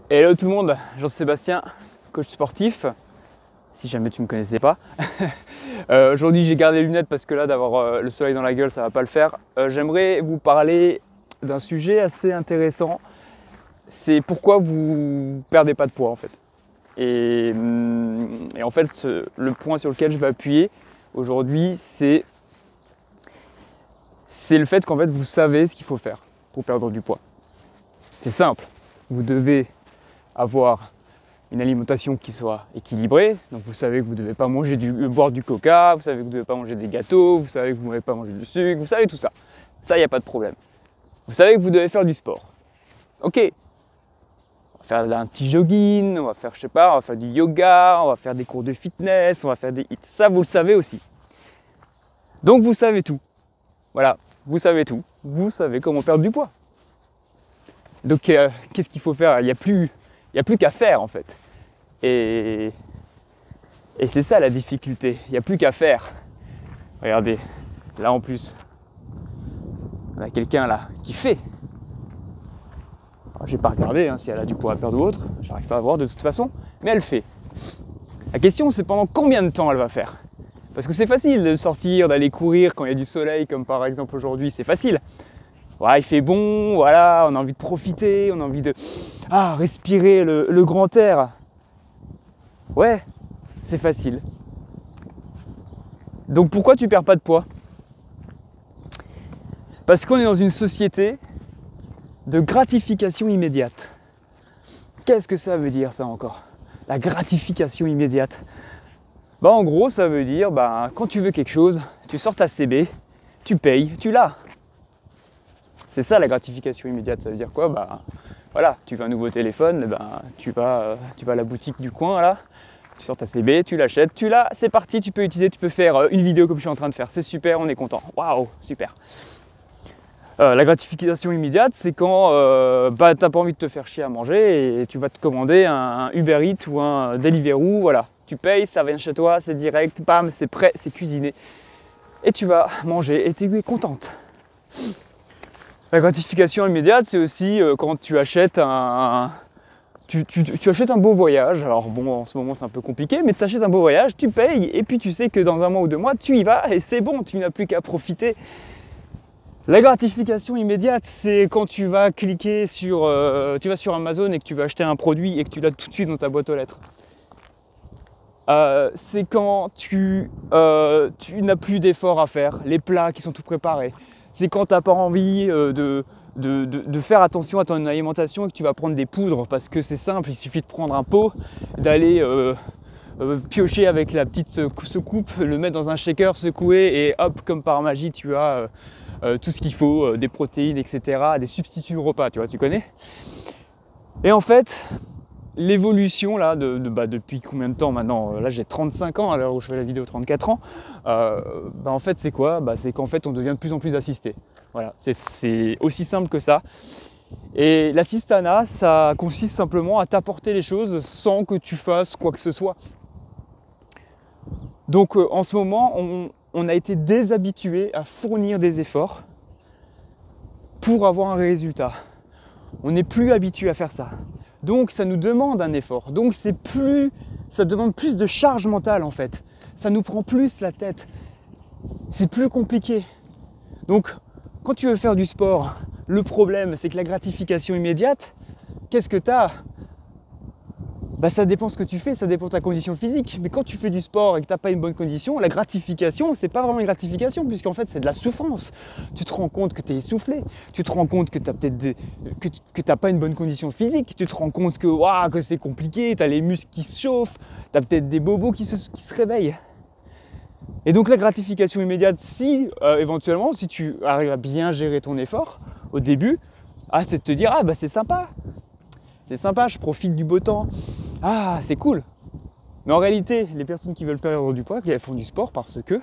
Hello tout le monde, Jean-Sébastien, coach sportif, si jamais tu ne me connaissais pas. Aujourd'hui j'ai gardé les lunettes parce que là d'avoir le soleil dans la gueule ça va pas le faire. J'aimerais vous parler d'un sujet assez intéressant, c'est pourquoi vous perdez pas de poids en fait. Et en fait le point sur lequel je vais appuyer aujourd'hui c'est le fait qu'en fait vous savez ce qu'il faut faire pour perdre du poids. C'est simple, vous devez avoir une alimentation qui soit équilibrée, donc vous savez que vous ne devez pas boire du coca, vous savez que vous ne devez pas manger des gâteaux, vous savez que vous ne devez pas manger du sucre, vous savez tout ça. Ça, il n'y a pas de problème. Vous savez que vous devez faire du sport. Ok, on va faire un petit jogging, on va faire, je sais pas, on va faire du yoga, on va faire des cours de fitness, on va faire des hits. Ça, vous le savez aussi. Donc vous savez tout. Voilà, vous savez tout. Vous savez comment perdre du poids. Donc qu'est-ce qu'il faut faire? Il n'y a plus qu'à faire en fait. Et c'est ça la difficulté, il n'y a plus qu'à faire. Regardez, là en plus, on a quelqu'un là qui fait. Alors, j'ai pas regardé si elle a du poids à perdre ou autre, j'arrive pas à voir de toute façon, mais elle fait. La question c'est pendant combien de temps elle va faire? Parce que c'est facile de sortir, d'aller courir quand il y a du soleil, comme par exemple aujourd'hui, c'est facile. Voilà, il fait bon, voilà, on a envie de profiter, on a envie de respirer le grand air. Ouais, c'est facile. Donc pourquoi tu perds pas de poids? Parce qu'on est dans une société de gratification immédiate. Qu'est-ce que ça veut dire ça encore? La gratification immédiate. En gros, ça veut dire quand tu veux quelque chose, tu sors ta CB, tu payes, tu l'as. C'est ça la gratification immédiate, ça veut dire quoi? Voilà, tu veux un nouveau téléphone, tu vas à la boutique du coin là, tu sors ta CB, tu l'achètes, tu l'as, c'est parti, tu peux utiliser, tu peux faire une vidéo comme je suis en train de faire, c'est super, on est content, waouh, super. La gratification immédiate, c'est quand t'as pas envie de te faire chier à manger et tu vas te commander un Uber Eats ou un Deliveroo, voilà. Tu payes, ça vient chez toi, c'est direct, bam, c'est prêt, c'est cuisiné. Et tu vas manger et tu es contente. La gratification immédiate, c'est aussi quand tu achètes tu achètes un beau voyage. Alors bon, en ce moment c'est un peu compliqué, mais tu achètes un beau voyage, tu payes, et puis tu sais que dans un mois ou 2 mois, tu y vas et c'est bon, tu n'as plus qu'à profiter. La gratification immédiate, c'est quand tu vas cliquer tu vas sur Amazon et que tu vas acheter un produit et que tu l'as tout de suite dans ta boîte aux lettres. C'est quand tu n'as plus d'efforts à faire, les plats qui sont tout préparés. C'est quand tu n'as pas envie de faire attention à ton alimentation et que tu vas prendre des poudres parce que c'est simple, il suffit de prendre un pot, d'aller piocher avec la petite secoupe, le mettre dans un shaker, secouer et hop, comme par magie, tu as tout ce qu'il faut, des protéines, etc., des substituts de repas, tu connais. Et en fait, l'évolution là, depuis combien de temps maintenant? Là j'ai 35 ans à l'heure où je fais la vidéo, 34 ans. En fait c'est quoi? C'est qu'en fait on devient de plus en plus assisté. Voilà, c'est aussi simple que ça. Et l'assistanat, ça consiste simplement à t'apporter les choses sans que tu fasses quoi que ce soit. Donc en ce moment, on a été déshabitué à fournir des efforts pour avoir un résultat. On n'est plus habitué à faire ça. Donc ça nous demande un effort. Donc ça demande plus de charge mentale en fait. Ça nous prend plus la tête. C'est plus compliqué. Donc quand tu veux faire du sport, le problème c'est que la gratification immédiate, qu'est-ce que tu as? Ça dépend ce que tu fais, ça dépend de ta condition physique. Mais quand tu fais du sport et que tu n'as pas une bonne condition, la gratification, c'est pas vraiment une gratification puisqu'en fait c'est de la souffrance. Tu te rends compte que tu es essoufflé, tu te rends compte que tu n'as pas une bonne condition physique, tu te rends compte que c'est compliqué, tu as les muscles qui se chauffent, tu as peut-être des bobos qui se réveillent. Et donc la gratification immédiate, si éventuellement, si tu arrives à bien gérer ton effort au début, c'est de te dire c'est sympa. C'est sympa, je profite du beau temps. C'est cool. Mais en réalité, les personnes qui veulent perdre du poids, elles font du sport parce que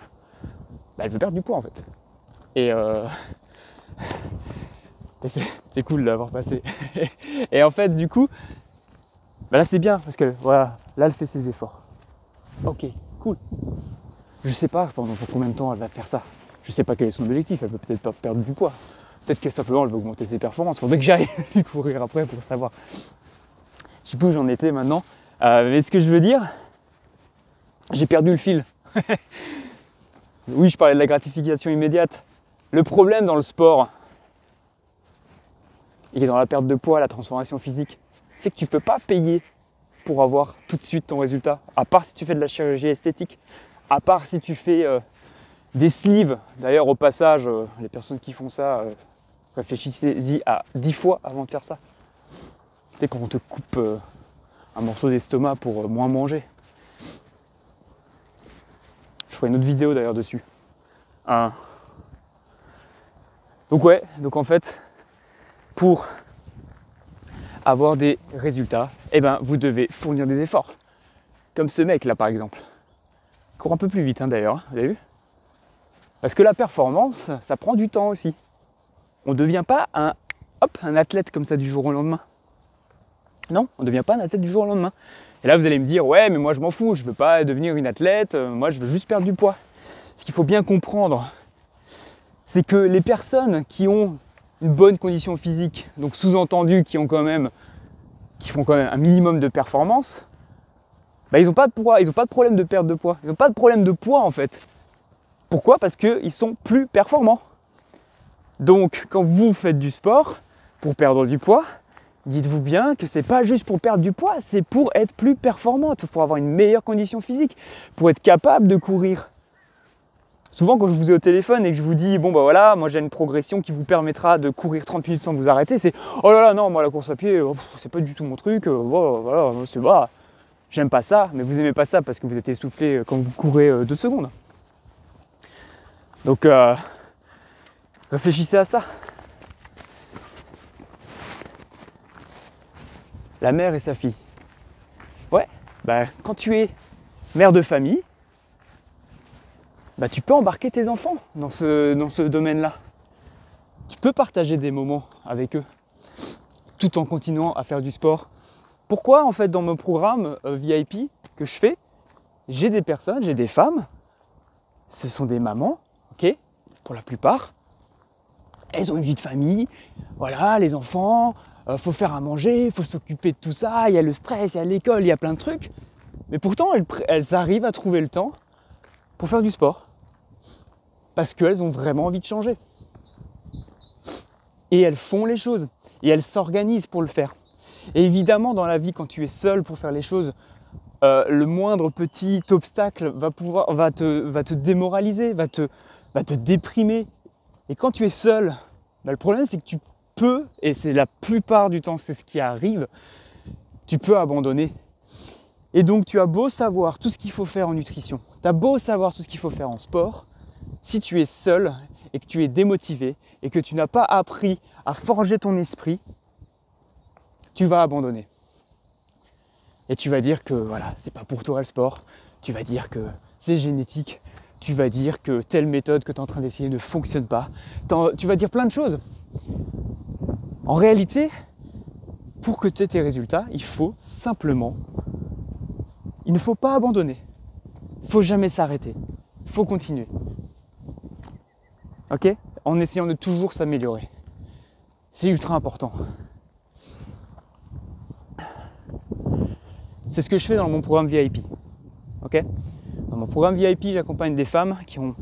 elles veulent perdre du poids en fait. Et c'est cool d'avoir passé. Et en fait, du coup, là c'est bien parce que voilà, là elle fait ses efforts. Ok, cool. Je sais pas pendant combien de temps elle va faire ça. Je sais pas quel est son objectif, elle peut peut-être pas perdre du poids. Peut-être que simplement elle veut augmenter ses performances. Faudrait que j'aille courir après pour savoir. sais plus où j'en étais maintenant. Mais ce que je veux dire, j'ai perdu le fil. Oui, je parlais de la gratification immédiate. Le problème dans le sport et dans la perte de poids, la transformation physique, c'est que tu ne peux pas payer pour avoir tout de suite ton résultat. À part si tu fais de la chirurgie esthétique, à part si tu fais des sleeves. D'ailleurs, au passage, les personnes qui font ça, réfléchissez-y à 10 fois avant de faire ça. C'est quand on te coupe un morceau d'estomac pour moins manger. Je ferai une autre vidéo d'ailleurs dessus. Donc en fait, pour avoir des résultats, eh ben, vous devez fournir des efforts. Comme ce mec là par exemple. Il court un peu plus vite d'ailleurs, vous avez vu? Parce que la performance, ça prend du temps aussi. On ne devient pas un athlète comme ça du jour au lendemain. Non, on ne devient pas un athlète du jour au lendemain. Et là vous allez me dire, ouais mais moi je m'en fous, je ne veux pas devenir une athlète, moi je veux juste perdre du poids. Ce qu'il faut bien comprendre, c'est que les personnes qui ont une bonne condition physique, donc sous-entendu qui font quand même un minimum de performance, bah ils n'ont pas de poids, ils n'ont pas de problème de perte de poids, ils n'ont pas de problème de poids en fait. Pourquoi? Parce qu'ils sont plus performants. Donc quand vous faites du sport pour perdre du poids, dites-vous bien que c'est pas juste pour perdre du poids, c'est pour être plus performante, pour avoir une meilleure condition physique, pour être capable de courir. Souvent quand je vous ai au téléphone et que je vous dis bon bah voilà, moi j'ai une progression qui vous permettra de courir 30 minutes sans vous arrêter, c'est oh là là non, moi la course à pied, c'est pas du tout mon truc, voilà, c'est bah, j'aime pas ça, mais vous aimez pas ça parce que vous êtes essoufflé quand vous courez 2 secondes. Donc réfléchissez à ça. La mère et sa fille. Ouais, bah quand tu es mère de famille, bah, tu peux embarquer tes enfants dans ce domaine-là. Tu peux partager des moments avec eux, tout en continuant à faire du sport. Pourquoi, en fait, dans mon programme VIP que je fais, j'ai des personnes, j'ai des femmes, ce sont des mamans, ok, pour la plupart. Elles ont une vie de famille, voilà, les enfants, faut faire à manger, faut s'occuper de tout ça, il y a le stress, il y a l'école, il y a plein de trucs. Mais pourtant, elles arrivent à trouver le temps pour faire du sport. Parce qu'elles ont vraiment envie de changer. Et elles font les choses. Et elles s'organisent pour le faire. Et évidemment, dans la vie, quand tu es seul pour faire les choses, le moindre petit obstacle va te démoraliser, va te déprimer. Et quand tu es seul, bah, le problème c'est que tu peux, et c'est la plupart du temps c'est ce qui arrive, tu peux abandonner. Et donc tu as beau savoir tout ce qu'il faut faire en nutrition, tu as beau savoir tout ce qu'il faut faire en sport, si tu es seul et que tu es démotivé et que tu n'as pas appris à forger ton esprit, tu vas abandonner. Et tu vas dire que voilà, c'est pas pour toi le sport, tu vas dire que c'est génétique, tu vas dire que telle méthode que tu es en train d'essayer ne fonctionne pas, tu vas dire plein de choses. En réalité, pour que tu aies tes résultats, il ne faut pas abandonner. Il ne faut jamais s'arrêter. Il faut continuer. Ok ? En essayant de toujours s'améliorer. C'est ultra important. C'est ce que je fais dans mon programme VIP. Ok ? Dans mon programme VIP, j'accompagne des femmes qui ont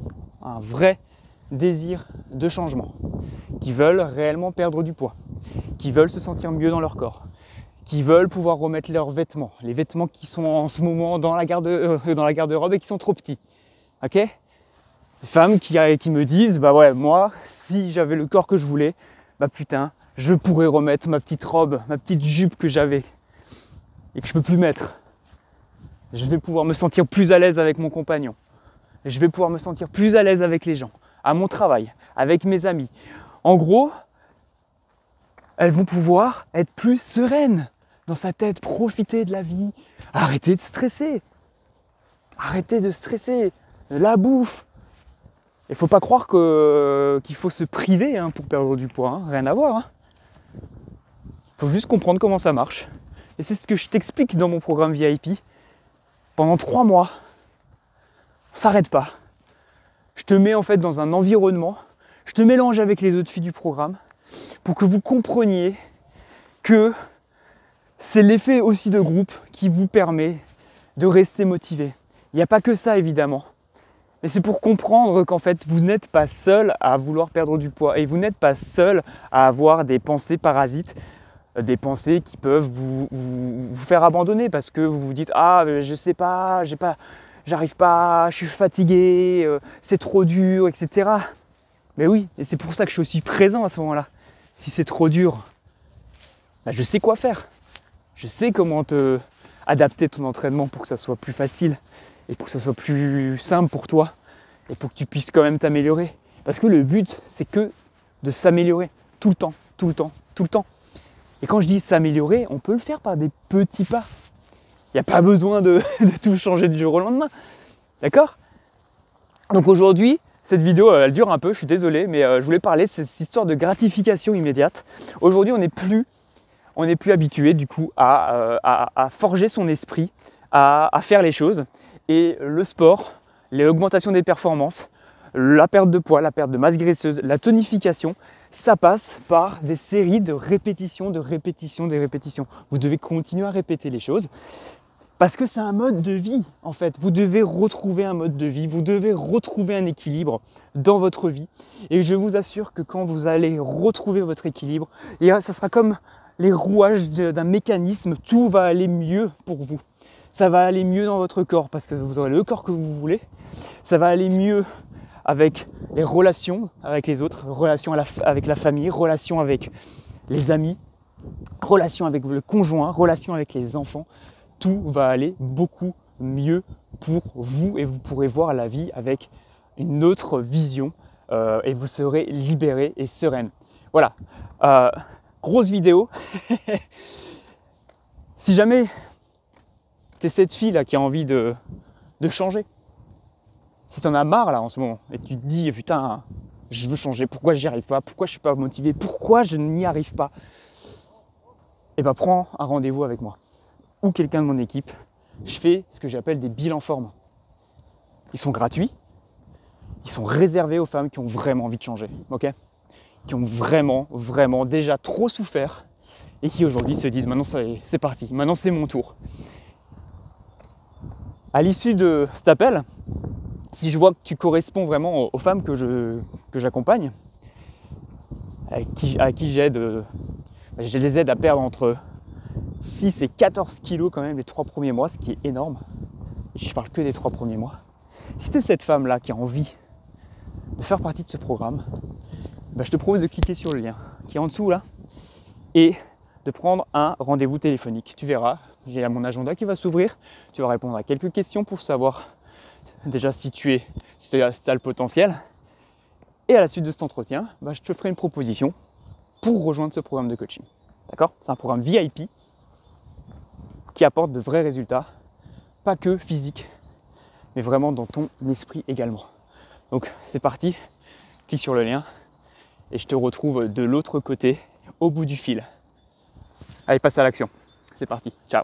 un vrai désir de changement, qui veulent réellement perdre du poids, qui veulent se sentir mieux dans leur corps, qui veulent pouvoir remettre leurs vêtements, les vêtements qui sont en ce moment dans la garde-robe et qui sont trop petits. Ok ? Des femmes qui me disent, bah ouais, moi, si j'avais le corps que je voulais, bah putain, je pourrais remettre ma petite robe, ma petite jupe que j'avais et que je peux plus mettre. Je vais pouvoir me sentir plus à l'aise avec mon compagnon. Je vais pouvoir me sentir plus à l'aise avec les gens, à mon travail, avec mes amis. En gros, elles vont pouvoir être plus sereines dans sa tête, profiter de la vie, arrêter de stresser. Arrêter de stresser, la bouffe. Il ne faut pas croire qu'il faut se priver pour perdre du poids, rien à voir. Il faut juste comprendre comment ça marche. Et c'est ce que je t'explique dans mon programme VIP. Pendant 3 mois, on ne s'arrête pas. Je te mets en fait dans un environnement, je te mélange avec les autres filles du programme pour que vous compreniez que c'est l'effet aussi de groupe qui vous permet de rester motivé. Il n'y a pas que ça évidemment. Mais c'est pour comprendre qu'en fait, vous n'êtes pas seul à vouloir perdre du poids et vous n'êtes pas seul à avoir des pensées parasites, des pensées qui peuvent vous faire abandonner parce que vous vous dites « Ah, je sais pas, j'arrive pas, je suis fatigué, c'est trop dur, etc. » Mais oui, et c'est pour ça que je suis aussi présent à ce moment-là. Si c'est trop dur, bah, je sais quoi faire. Je sais comment adapter ton entraînement pour que ça soit plus facile et pour que ça soit plus simple pour toi et pour que tu puisses quand même t'améliorer. Parce que le but, c'est que de s'améliorer tout le temps, tout le temps, tout le temps. Et quand je dis s'améliorer, on peut le faire par des petits pas. Il n'y a pas besoin de tout changer du jour au lendemain. D'accord ? Donc aujourd'hui, cette vidéo, elle dure un peu, je suis désolé, mais je voulais parler de cette histoire de gratification immédiate. Aujourd'hui, on n'est plus habitué du coup à forger son esprit, à faire les choses. Et le sport, l'augmentation des performances, la perte de poids, la perte de masse graisseuse, la tonification, ça passe par des séries de répétitions, de répétitions, des répétitions. Vous devez continuer à répéter les choses parce que c'est un mode de vie en fait. Vous devez retrouver un mode de vie, vous devez retrouver un équilibre dans votre vie. Et je vous assure que quand vous allez retrouver votre équilibre, et ça sera comme les rouages d'un mécanisme, tout va aller mieux pour vous. Ça va aller mieux dans votre corps parce que vous aurez le corps que vous voulez. Ça va aller mieux avec les relations avec les autres, relations avec la famille, relations avec les amis, relations avec le conjoint, relations avec les enfants. Tout va aller beaucoup mieux pour vous et vous pourrez voir la vie avec une autre vision et vous serez libéré et sereine. Voilà, grosse vidéo. Si jamais tu es cette fille là qui a envie de changer, si tu en as marre là en ce moment et tu te dis putain je veux changer, pourquoi j'y arrive pas, pourquoi je suis pas motivé, pourquoi je n'y arrive pas, et ben prends un rendez-vous avec moi ou quelqu'un de mon équipe. Je fais ce que j'appelle des bilans formes. Ils sont gratuits, ils sont réservés aux femmes qui ont vraiment envie de changer, ok, qui ont vraiment déjà trop souffert et qui aujourd'hui se disent maintenant c'est parti, maintenant c'est mon tour. À l'issue de cet appel, si je vois que tu corresponds vraiment aux femmes que j'accompagne, à qui j'aide, je les aide à perdre entre 6 et 14 kilos quand même les 3 premiers mois, ce qui est énorme. Je parle que des 3 premiers mois. Si tu es cette femme-là qui a envie de faire partie de ce programme, je te propose de cliquer sur le lien qui est en dessous là et de prendre un rendez-vous téléphonique. Tu verras, j'ai mon agenda qui va s'ouvrir, tu vas répondre à quelques questions pour savoir déjà si tu as le potentiel. Et à la suite de cet entretien, je te ferai une proposition pour rejoindre ce programme de coaching. D'accord ? C'est un programme VIP qui apporte de vrais résultats, pas que physiques, mais vraiment dans ton esprit également. Donc c'est parti, clique sur le lien et je te retrouve de l'autre côté, au bout du fil. Allez, passe à l'action. C'est parti, ciao.